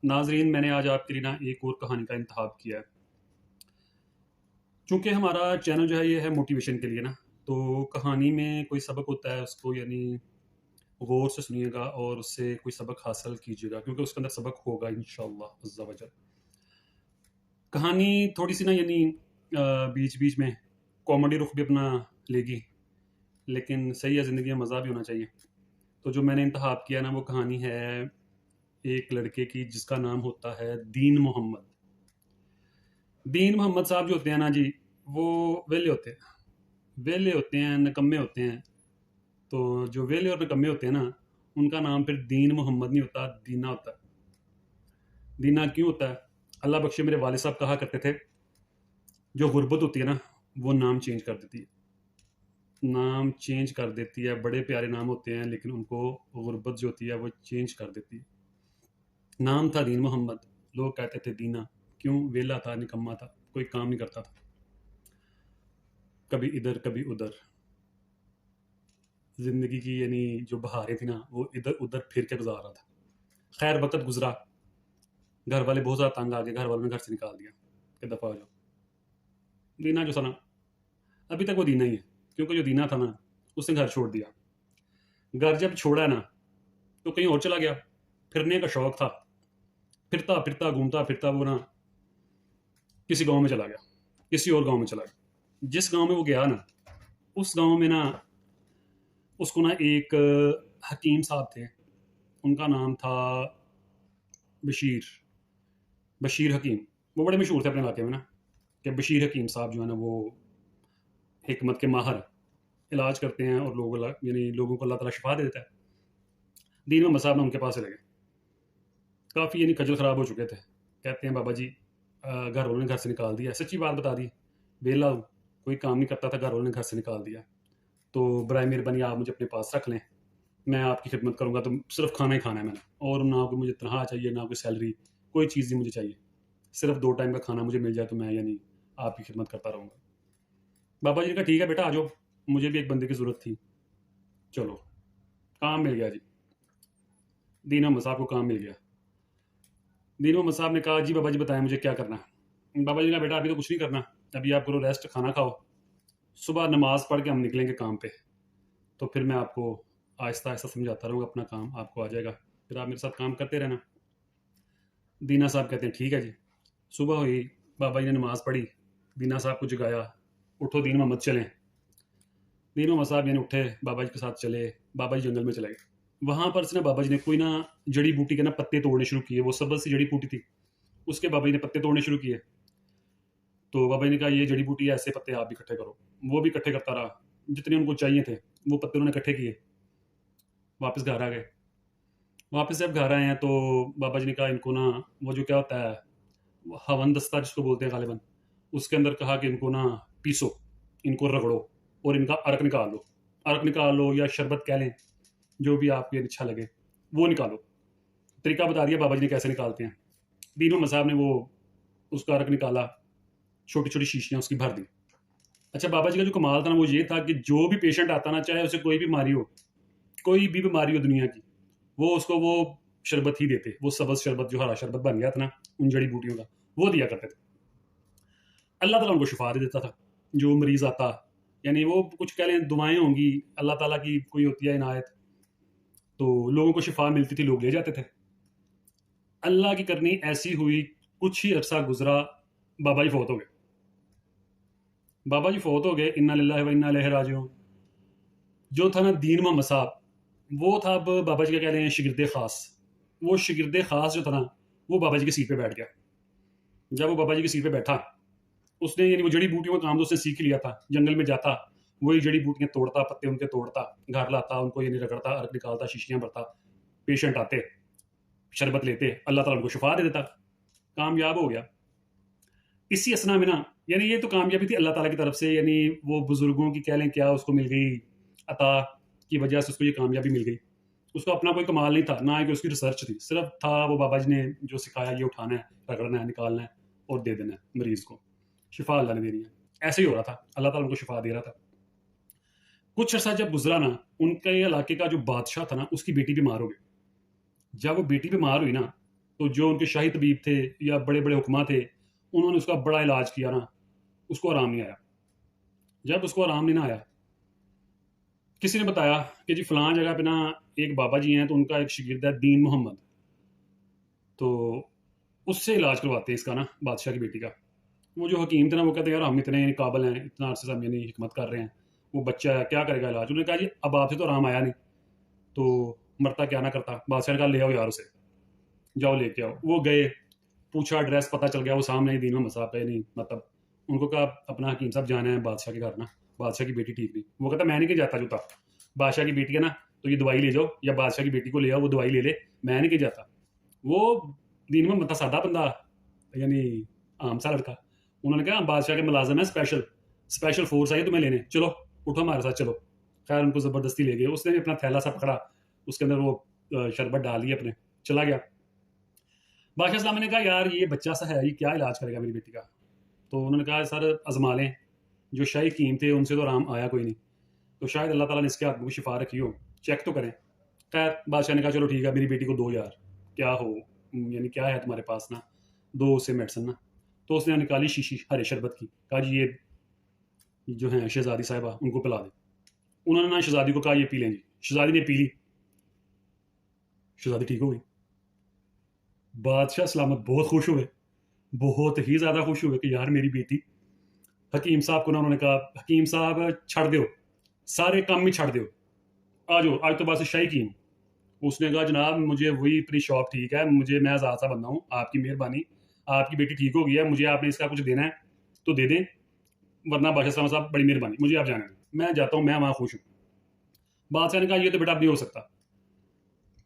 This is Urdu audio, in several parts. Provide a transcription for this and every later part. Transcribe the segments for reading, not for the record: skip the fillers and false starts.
ناظرین، میں نے آج آپ کے لیے نا ایک اور کہانی کا انتخاب کیا ہے۔ چونکہ ہمارا چینل جو ہے یہ ہے موٹیویشن کے لیے نا، تو کہانی میں کوئی سبق ہوتا ہے اس کو یعنی غور سے سنیے گا اور اس سے کوئی سبق حاصل کیجیے گا، کیونکہ اس کے اندر سبق ہوگا انشاءاللہ عز و جل۔ کہانی تھوڑی سی نا یعنی بیچ بیچ میں کامیڈی رخ بھی اپنا لے گی، لیکن صحیح ہے، زندگی میں مزہ بھی ہونا چاہیے۔ تو جو میں نے انتخاب کیا نا وہ کہانی ہے ایک لڑکے کی جس کا نام ہوتا ہے دین محمد۔ دین محمد صاحب جو ہوتے ہیں نا جی، وہ ویلے ہوتے ہیں، نکمے ہوتے ہیں۔ تو جو ویلے اور نکمے ہوتے ہیں نا، ان کا نام پھر دین محمد نہیں ہوتا، دینا ہوتا ہے۔ دینا کیوں ہوتا ہے؟ اللہ بخشے میرے والد صاحب کہا کرتے تھے جو غربت ہوتی ہے نا وہ نام چینج کر دیتی ہے، نام چینج کر دیتی ہے۔ بڑے پیارے نام ہوتے ہیں لیکن ان کو غربت جو ہوتی ہے وہ چینج کر دیتی ہے۔ نام تھا دین محمد، لوگ کہتے تھے دینا، کیوں؟ ویلا تھا، نکما تھا، کوئی کام نہیں کرتا تھا، کبھی ادھر کبھی ادھر۔ زندگی کی یعنی جو بہاریں تھیں نا وہ ادھر ادھر پھر کے گزار رہا تھا۔ خیر وقت گزرا، گھر والے بہت زیادہ تنگ آ گئے، گھر والوں نے گھر سے نکال دیا کہ دفعہ ہو جاؤ۔ دینا جو تھا نا ابھی تک وہ دینا ہی ہے، کیونکہ جو دینا تھا نا اس نے گھر چھوڑ دیا۔ گھر جب چھوڑا نا تو کہیں اور چلا گیا، پھرنے کا شوق تھا، پھرتا پھرتا گھومتا پھرتا وہ نا کسی گاؤں میں چلا گیا، کسی اور گاؤں میں چلا گیا۔ جس گاؤں میں وہ گیا نا اس گاؤں میں نا اس کو نا ایک حکیم صاحب تھے، ان کا نام تھا بشیر حکیم۔ وہ بڑے مشہور تھے اپنے علاقے میں نا کہ بشیر حکیم صاحب جو ہے نا وہ حکمت کے ماہر علاج کرتے ہیں اور یعنی لوگوں کو اللہ تعالیٰ شفا دے دیتا ہے۔ دین محمد صاحب نے ان کے پاس سے لگے، کافی یعنی کھجل خراب ہو چکے تھے۔ کہتے ہیں بابا جی گھر والوں نے گھر سے نکال دیا، سچی بات بتا دی، ویلا ہوں، کوئی کام نہیں کرتا تھا، گھر والوں نے گھر سے نکال دیا، تو برائے مہربانی آپ مجھے اپنے پاس رکھ لیں، میں آپ کی خدمت کروں گا، تو صرف کھانا ہی کھانا ہے میں نے، اور نہ کوئی مجھے تنخواہ چاہیے، نہ کوئی سیلری، کوئی چیز نہیں مجھے چاہیے، صرف 2 ٹائم کا کھانا مجھے مل جائے تو میں یعنی آپ کی خدمت کرتا رہوں گا۔ بابا جی نے کہا ٹھیک ہے بیٹا آ جاؤ، مجھے بھی ایک بندے کی ضرورت تھی، چلو کام مل گیا جی، دین محمد صاحب کو کام مل گیا۔ دین محمد صاحب نے کہا جی بابا جی بتائیں مجھے کیا کرنا ہے۔ بابا جی نے کہا بیٹا ابھی تو کچھ نہیں کرنا، ابھی آپ کرو ریسٹ، کھانا کھاؤ، صبح نماز پڑھ کے ہم نکلیں گے کام پہ، تو پھر میں آپ کو آہستہ آہستہ سمجھاتا رہوں گا، اپنا کام آپ کو آ جائے گا، پھر آپ میرے ساتھ کام کرتے رہنا۔ دینا صاحب کہتے ہیں ٹھیک ہے جی۔ صبح ہوئی، بابا جی نے نماز پڑھی، دینا صاحب کو جگایا، اٹھو دین محمد چلیں۔ دین محمد صاحب یعنی اٹھے، بابا جی کے ساتھ چلے، بابا جی جنگل میں چلے گئے۔ وہاں پر سے نا بابا جی نے کوئی نا جڑی بوٹی کے نا پتے توڑنے شروع کیے، وہ سبز سی جڑی بوٹی تھی، اس کے بابا جی نے پتے توڑنے شروع کیے۔ تو بابا جی نے کہا یہ جڑی بوٹی ہے، ایسے پتے آپ بھی اکٹھے کرو۔ وہ بھی اکٹھے کرتا رہا، جتنے ان کو چاہیے تھے وہ پتے انہوں نے اکٹھے کیے، واپس گھر آ گئے۔ واپس جب گھر آئے ہیں تو بابا جی نے کہا ان کو نا وہ جو کیا ہوتا ہے ہون دستہ جس کو بولتے ہیں غالباً، اس کے اندر کہا کہ ان کو نا پیسو، ان کو رگڑو اور ان کا عرق نکال لو، عرق نکال لو یا شربت کہہ لیں، جو بھی آپ کو اچھا لگے وہ نکالو۔ طریقہ بتا دیا بابا جی نے کیسے نکالتے ہیں۔ دین محمد صاحب نے وہ اس کا عرق نکالا، چھوٹی چھوٹی شیشیاں اس کی بھر دی۔ اچھا بابا جی کا جو کمال تھا نا وہ یہ تھا کہ جو بھی پیشنٹ آتا نا، چاہے اسے کوئی بھی بیماری ہو، کوئی بھی بیماری ہو دنیا کی، وہ اس کو وہ شربت ہی دیتے، وہ سبز شربت جو ہرا شربت بن گیا تھا نا ان جڑی بوٹیوں کا، وہ دیا کرتے تھے۔ اللہ تعالیٰ ان کو شفا دے دیتا تھا، جو مریض آتا، یعنی وہ کچھ کہہ لیں دعائیں ہوں گی، اللہ تعالیٰ کی کوئی ہوتی ہے عنایت، تو لوگوں کو شفا ملتی تھی، لوگ لے جاتے تھے۔ اللہ کی کرنی ایسی ہوئی، کچھ ہی عرصہ گزرا، بابا جی فوت ہو گئے۔ بابا جی فوت ہو گئے، انا للہ و انا الیہ راجعون۔ جو تھا نا دین محمد صاحب، وہ تھا اب بابا جی کا کہہ لیں شگرد خاص۔ وہ شگرد خاص جو تھا نا وہ بابا جی کی سیٹ پہ بیٹھ گیا۔ جب وہ بابا جی کی سیٹ پہ بیٹھا، اس نے یعنی وہ جڑی بوٹیوں کا کام تو اس نے سیکھ لیا تھا، جنگل میں جاتا وہی جڑی بوٹیاں توڑتا، پتے ان کے توڑتا، گھر لاتا، ان کو یعنی رگڑتا، عرق نکالتا، شیشیاں بھرتا، پیشنٹ آتے، شربت لیتے، اللہ تعالیٰ ان کو شفا دے دیتا، کامیاب ہو گیا۔ اسی اسنا میں نا یعنی یہ تو کامیابی تھی اللہ تعالیٰ کی طرف سے، یعنی وہ بزرگوں کی کہہ لیں کیا اس کو مل گئی عطا کی وجہ سے اس کو یہ کامیابی مل گئی۔ اس کو اپنا کوئی کمال نہیں تھا، نہ کہ اس کی ریسرچ تھی، صرف تھا وہ بابا جی نے جو سکھایا، یہ اٹھانا ہے، رگڑنا ہے، نکالنا ہے اور دے دینا ہے مریض کو، شفا اللہ نے دینی ہے۔ ایسے ہی ہو رہا تھا، اللہ تعالیٰ ان کو شفا دے رہا تھا۔ کچھ عرصہ جب گزرا نا، ان کے علاقے کا جو بادشاہ تھا نا اس کی بیٹی بیمار ہو گئی۔ جب وہ بیٹی بیمار ہوئی نا، تو جو ان کے شاہی طبیب تھے یا بڑے بڑے حکماں تھے انہوں نے اس کا بڑا علاج کیا نا، اس کو آرام نہیں آیا. جب اس کو آرام نہیں نہ آیا، کسی نے بتایا کہ جی فلاں جگہ پہ نا ایک بابا جی ہیں، تو ان کا ایک شاگرد ہے دین محمد، تو اس سے علاج کرواتے ہیں اس کا نا، بادشاہ کی بیٹی کا. وہ جو حکیم تھے نا وہ کہتے ہیں یار ہم اتنے قابل ہیں، اتنا عرصے سے ہم یعنی حکمت کر رہے ہیں، وہ بچہ ہے کیا کرے گا علاج. انہوں نے کہا جی اب آپ سے تو آرام آیا نہیں تو مرتا کیا نہ کرتا. بادشاہ نے کہا لے آؤ یار اسے، جاؤ لے کے آؤ. وہ گئے، پوچھا ایڈریس پتہ چل گیا، وہ سامنے ہی دین محمد صاحب پہ نہیں مطلب. ان کو کہا اپنا حکیم صاحب جانا ہے بادشاہ کے گھر نا، بادشاہ کی بیٹی ٹھیک نہیں. وہ کہتا میں نہیں کہ جاتا جوتا، بادشاہ کی بیٹی ہے نا تو یہ دوائی لے جاؤ، یا بادشاہ کی بیٹی کو لے آؤ وہ دوائی لے لے، میں نہیں کہ جاتا. وہ دین محمد تھا سادہ بندہ، یعنی عام سا لڑکا. انہوں نے کہا بادشاہ کے ملازم ہے، اسپیشل فورس آئی تمہیں لینے، چلو اٹھو ہمارے ساتھ چلو. خیر ان کو زبردستی لے گئے. اس نے بھی اپنا تھیلا سا پکڑا، اس کے اندر وہ شربت ڈال دی اپنے، چلا گیا. بادشاہ اسلام نے کہا یار یہ بچہ سا ہے، یہ کیا علاج کرے گا میری بیٹی کا. تو انہوں نے کہا سر آزما لیں، جو شاہی حکیم تھے ان سے تو آرام آیا کوئی نہیں، تو شاید اللہ تعالیٰ نے اس کے ہاتھ میں شفا رکھی ہو، چیک تو کریں. خیر بادشاہ نے کہا چلو ٹھیک ہے میری بیٹی کو دو یار، کیا ہو یعنی کیا ہے تمہارے پاس نا، دو سے میڈیسن نا. تو اس نے نکالی شیشی ہرے شربت کی، کہا جی یہ جو ہیں شہزادی صاحبہ ان کو پلا دیں. انہوں نے نا شہزادی کو کہا یہ پی لیں جی. شہزادی نے پی لی، شہزادی ٹھیک ہو گئی. بادشاہ سلامت بہت خوش ہوئے، بہت ہی زیادہ خوش ہوئے کہ یار میری بیٹی. حکیم صاحب کو نا انہوں نے کہا حکیم صاحب چھڑ دیو، سارے کام ہی چھڑ دیو، آ جاؤ آج تو بس شاہی حکیم. اس نے کہا جناب مجھے وہی اپنی شاپ ٹھیک ہے، میں آزاد سا بندہ ہوں، آپ کی مہربانی، آپ کی بیٹی ٹھیک ہو گئی ہے، مجھے آپ نے اس کا کچھ دینا ہے تو دے دیں، ورنہ بادشاہ سلامت صاحب بڑی مہربانی، مجھے آپ جانے دیں، میں جاتا ہوں، میں وہاں خوش ہوں. بادشاہ نے کہا یہ تو بیٹا اب نہیں ہو سکتا،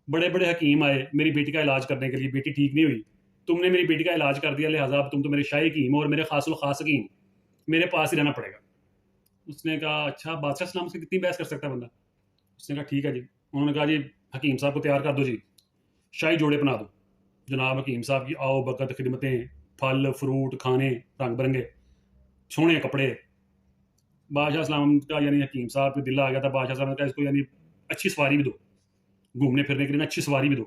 بڑے بڑے حکیم آئے میری بیٹی کا علاج کرنے کے لیے، بیٹی ٹھیک نہیں ہوئی، تم نے میری بیٹی کا علاج کر دیا، لہٰذا اب تم تو میرے شاہی حکیم اور میرے خاص الخاص حکیم، میرے پاس ہی رہنا پڑے گا. اس نے کہا اچھا بادشاہ سلام سے کتنی بحث کر سکتا ہے بندہ. اس نے کہا ٹھیک ہے جی. انہوں نے کہا جی حکیم صاحب کو تیار کر دو جی، شاہی جوڑے بنا دو. جناب حکیم صاحب کی آؤ بکت خدمتیں، پھل فروٹ کھانے رنگ برنگے، سونے کپڑے. بادشاہ سلام کا یعنی حکیم صاحب کو دل آ گیا تھا. بادشاہ صاحب نے کہا اس کو یعنی اچھی سواری بھی دو، گھومنے پھرنے کے لیے اچھی سواری بھی دو.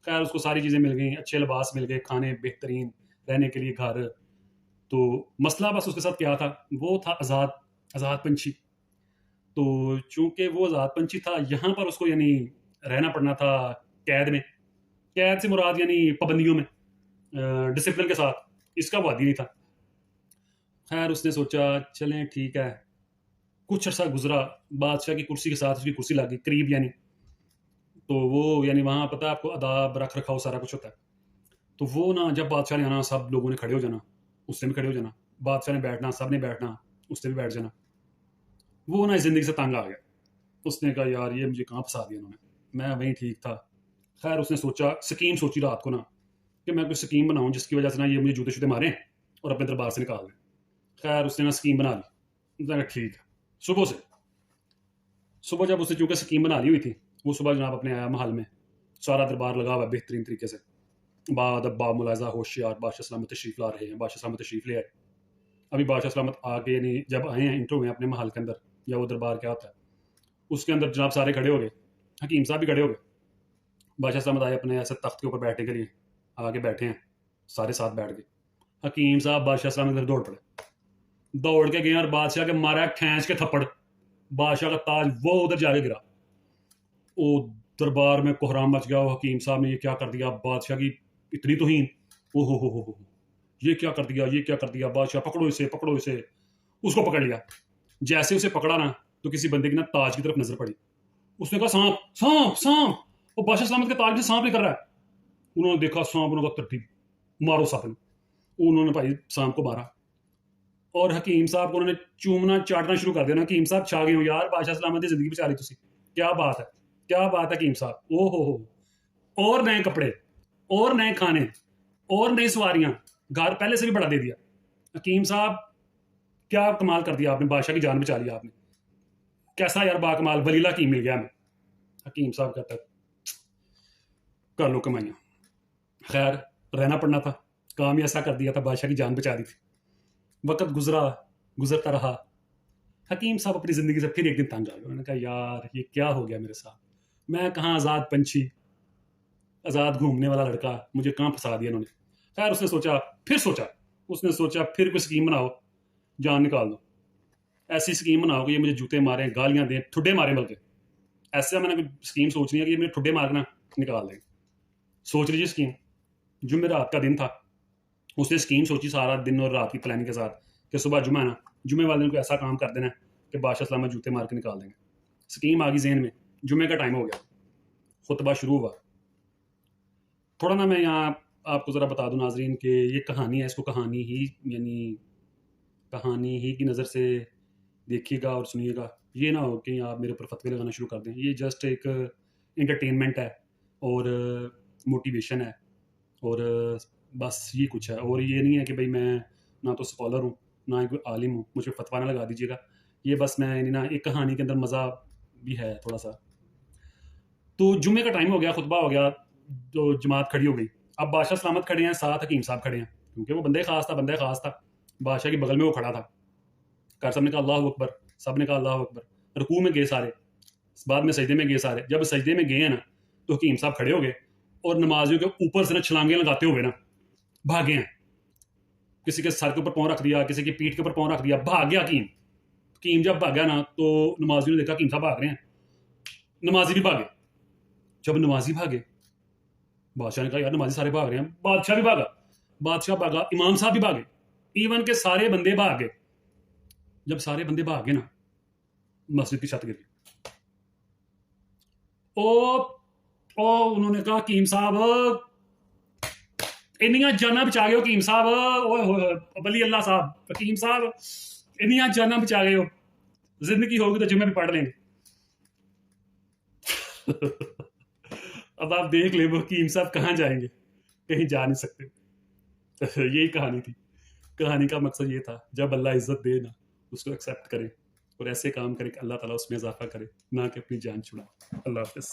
خیر اس کو ساری چیزیں مل گئیں، اچھے لباس مل گئے، کھانے بہترین، رہنے کے لیے گھر. تو مسئلہ بس اس کے ساتھ کیا تھا، وہ تھا آزاد پنچھی. تو چونکہ وہ آزاد پنچھی تھا، یہاں پر اس کو یعنی رہنا پڑنا تھا قید میں. قید سے مراد یعنی پابندیوں میں، ڈسپلن کے ساتھ. اس کا وادی نہیں تھا. خیر اس نے سوچا چلیں ٹھیک ہے. کچھ عرصہ گزرا، بادشاہ کی کرسی کے ساتھ اس کی کرسی لگ گئی قریب یعنی. تو وہ یعنی وہاں پتہ آپ کو آداب رکھ رکھاؤ سارا کچھ ہوتا ہے. تو وہ نا جب بادشاہ نے آنا سب لوگوں نے کھڑے ہو جانا، اس نے بھی کھڑے ہو جانا، بادشاہ نے بیٹھنا، سب نے بیٹھنا، اس نے بھی بیٹھ جانا. وہ نا اس زندگی سے تنگ آ گیا. اس نے کہا یار یہ مجھے کہاں پھنسا دیا انہوں نے، میں وہیں ٹھیک تھا. خیر اس نے سوچا سکیم سوچی رات کو نا کہ میں کوئی سکیم بناؤں جس کی وجہ سے نا یہ مجھے جوتے شوتے ماریں اور اپنے دربار سے نکال دیں. خیر اس نے نا سکیم بنا لی. اس نے کہا ٹھیک ہے. صبح جب اس نے چونکہ سکیم بنا لی ہوئی تھی، وہ صبح جناب اپنے آیا محل میں، سارا دربار لگا ہوا ہے بہترین طریقے سے، بعد اب ملاحظہ ہوشیار بادشاہ سلامت تشریف لا رہے ہیں. بادشاہ سلامت تشریف لے آئے. ابھی بادشاہ سلامت آ کے یعنی جب آئے ہیں انٹرو میں اپنے محل کے اندر، یا وہ دربار کیا ہوتا ہے اس کے اندر، جناب سارے کھڑے ہو گئے، حکیم صاحب بھی کھڑے ہو گئے. بادشاہ سلامت آئے اپنے ایسے تخت کے اوپر بیٹھنے کے لیے، آگے بیٹھے ہیں، سارے ساتھ بیٹھ گئے. حکیم صاحب بادشاہ سلامت ادھر دوڑ پڑے، دوڑ کے گئے اور بادشاہ کے مارا کھینچ کے تھپڑ. بادشاہ کا تاج وہ ادھر جا کے گرا. وہ دربار میں کوہرام مچ گیا. حکیم صاحب نے یہ کیا کر دیا، بادشاہ کی اتنی توہین، او ہو یہ کیا کر دیا، یہ کیا کر دیا. بادشاہ پکڑو اسے پکڑو اسے. اس کو پکڑ لیا. جیسے اسے پکڑا نا تو کسی بندے کی نا تاج کی طرف نظر پڑی. اس نے کہا سانپ سانپ سانپ. وہ بادشاہ سلامت کے تاج سے سانپ نکل رہا ہے. انہوں نے دیکھا سانپ، انہوں نے ترتیب مارو سانپ. انہوں نے بھائی سانپ کو مارا اور حکیم صاحب کو انہوں نے چومنا چاٹنا شروع کر دیا. حکیم صاحب چھا گئے ہو یار، بادشاہ سلامت کی زندگی بچا لی تھی، کیا بات ہے کیا بات ہے. حکیم صاحب او ہو، اور نئے کپڑے اور نئے کھانے اور نئی سواریاں، گھر پہلے سے بھی بڑھا دے دیا. حکیم صاحب کیا کمال کر دیا آپ نے، بادشاہ کی جان بچا لیا آپ نے، کیسا یار با کمال ولیلہ کی مل گیا ہمیں. حکیم صاحب کہتا ہے کر لو کمائیاں. خیر رہنا پڑنا تھا، کام ہی ایسا کر دیا تھا، بادشاہ کی جان بچا دی تھی. وقت گزرتا رہا. حکیم صاحب اپنی زندگی سے پھر ایک دن تنگ آ گئے. انہوں نے کہا یار یہ کیا ہو گیا میرے ساتھ، میں کہاں آزاد پنچھی، آزاد گھومنے والا لڑکا، مجھے کہاں پھنسا دیا انہوں نے. خیر اس نے سوچا، پھر کوئی اسکیم بناؤ، جان نکال دو. ایسی اسکیم بناؤ کہ یہ مجھے جوتے ماریں، گالیاں دیں، ٹھڈے ماریں. بلکہ ایسا میں نے کوئی اسکیم سوچنی ہے کہ یہ مجھے ٹھڈے مارنا نکال دیں. سوچ لیجیے اسکیم. جمعرات کا دن تھا، اس نے اسکیم سوچی سارا دن اور رات کی پلاننگ کے ساتھ کہ صبح جمعہ ہے نا، جمعے والے دن کو ایسا کام کر دینا ہے کہ بادشاہ سلامت جوتے مار کے نکال دیں گے. اسکیم آ گئی ذہن میں. جمعے کا ٹائم ہو گیا، خطبہ شروع ہوا. تھوڑا نا میں یہاں آپ کو ذرا بتا دوں ناظرین کہ یہ کہانی ہے، اس کو کہانی ہی کی نظر سے دیکھیے گا اور سنیے گا. یہ نہ ہو کہ آپ میرے اوپر فتوے لگانا شروع کر دیں. یہ جسٹ ایک انٹرٹینمنٹ ہے اور موٹیویشن ہے، اور بس یہ کچھ ہے. اور یہ نہیں ہے کہ بھائی میں نہ تو اسکالر ہوں نہ کوئی عالم ہوں، مجھے فتویٰ نہ لگا دیجیے گا. یہ بس میں نا ایک کہانی کے اندر مزہ بھی ہے تھوڑا سا. تو جمعے کا ٹائم ہو گیا، خطبہ ہو گیا، تو جماعت کھڑی ہو گئی. اب بادشاہ سلامت کھڑے ہیں، ساتھ حکیم صاحب کھڑے ہیں، کیونکہ وہ بندے خاص تھا. بادشاہ کے بغل میں وہ کھڑا تھا. کار صاحب نے کہا اللہ اکبر، سب نے کہا اللہ اکبر. رکوع میں گئے سارے، بعد میں سجدے میں گئے سارے. جب سجدے میں گئے ہیں نا تو حکیم صاحب کھڑے ہو گئے اور نمازیوں کے اوپر سے نا چھلانگیں لگاتے ہوئے نا بھاگے ہیں. کسی کے سر کے اوپر پاؤں رکھ دیا، کسی کی پیٹھ کے اوپر پاؤں رکھ دیا، بھاگ گیا حکیم جب بھاگا نا تو نمازیوں نے دیکھا حکیم صاحب بھاگ رہے ہیں، نمازی بھی بھاگے. جب نمازی بھاگے، بادشاہ نے کہا یار نمازی سارے بھاگ رہے ہیں. بادشاہ بھاگا، امام صاحب بھی بھاگے، ایون کے سارے بندے بھاگ گئے. جب سارے بندے بھاگ گئے نا، مسجد کی چھت گر گئی. انہوں نے کہا حکیم صاحب انیاں جانا بچا گئے ہو، حکیم صاحب ولی اللہ صاحب، حکیم صاحب انیاں جانا بچا گئے ہو، زندگی ہوگی تو جمعہ بھی پڑھ لیں گے. اب آپ دیکھ لیں وہ حکیم صاحب کہاں جائیں گے، کہیں جا نہیں سکتے. یہی کہانی تھی. کہانی کا مقصد یہ تھا جب اللہ عزت دے نا اس کو ایکسیپٹ کرے اور ایسے کام کرے کہ اللہ تعالیٰ اس میں اضافہ کرے، نہ کہ اپنی جان چھڑائے. اللہ حافظ.